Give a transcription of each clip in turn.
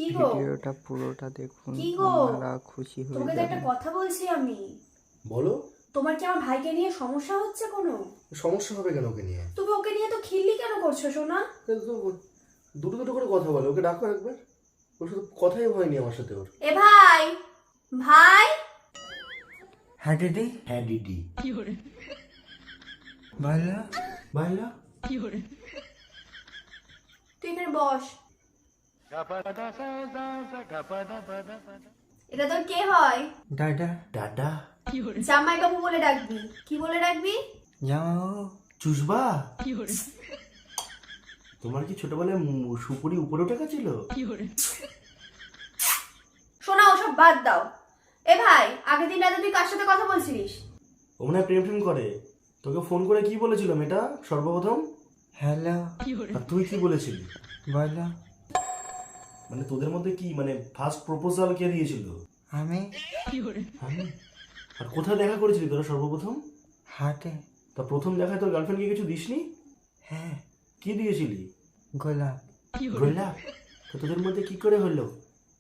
কি গো? ভিডিওটা পুরোটা দেখুন, কি গো? আপনারা খুশি হয়ে তোমাকে তো একটা যাবেন। কথা বলছি আমি। বলো। তোমার কি আমার ভাইকে নিয়ে সমস্যা হচ্ছে কোনো? সমস্যা হবে কেন ওকে নিয়ে? তুমি ওকে নিয়ে তো খিল্লি কেন করছো সোনা? দুটো দুটো করে কথা বলো, ওকে ডাকো একবার। ওর সাথে কথাই হয়নি আমার সাথে ওর। এ ভাই, ভাই, হ্যাঁ দিদি, হ্যাঁ দিদি। বলো। বাইলা তুই এখানে বস। এটা তোর কে হয়? দাদা। দাদা। জামাই বাবু বলে ডাকবি। কি বলে ডাকবি? জামাইবাবু। চুষবা। তোমার কি ছোটবেলায় সুপুরি উপরে উঠে গেছিল? শোনা, ওসব বাদ দাও। এ ভাই, আগের দিন রাতে তুই কার সাথে কথা বলছিলিস? ও মনে হয় প্রেম করে। তোকে ফোন করে কি বলেছিল মেয়েটা সর্বপ্রথম? হ্যালো। আর তুই কি বলেছিলি? বলো। মানে তোদের মধ্যে কি মানে ফার্স্ট প্রপোজাল কে দিয়েছিল? আমি। আমি? আর কোথায় দেখা করেছিলি তোরা সর্বপ্রথম? হাটে। তা প্রথম দেখায় তোর গার্লফ্রেন্ডকে কিছু দিসনি? হ্যাঁ। কি দিয়েছিলি? গোলাপ। গোলাপ? তো তোদের মধ্যে কি করে হলো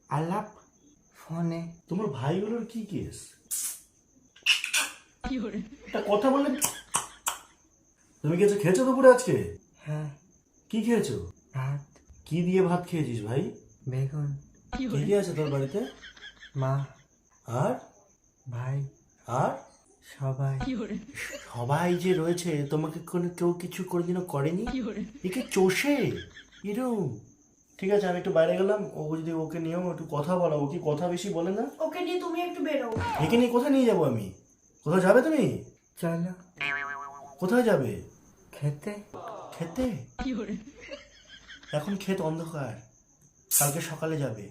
আলাপ? ফোনে। তোমার ভাইগুলোর কি কেস? একটা কথা বললে তুমি কিছু খেয়েছো দুপুরে আজকে? হ্যাঁ। কি খেয়েছো? ভাত। কি দিয়ে ভাত খেয়েছিস ভাই? বেগুন। কি কি আছে তোর বাড়িতে? মা। আর ভাই। আর সবাই। সবাই যে রয়েছে, তোমাকে কোনো কেউ কিছু কোনোদিনও করেনি? একে চষে এরম। ঠিক আছে, আমি একটু বাইরে গেলাম। ও যদি ওকে নিয়েও একটু কথা বলা, ও কি কথা বেশি বলে না? ওকে নিয়ে তুমি একটু বেরো। একে নিয়ে কোথায় নিয়ে যাবো আমি? কোথায় যাবে তুমি? চলো। কোথায় যাবে? খেতে। খেতে? এখন ক্ষেত অন্ধকার, কালকে সকালে যাবে।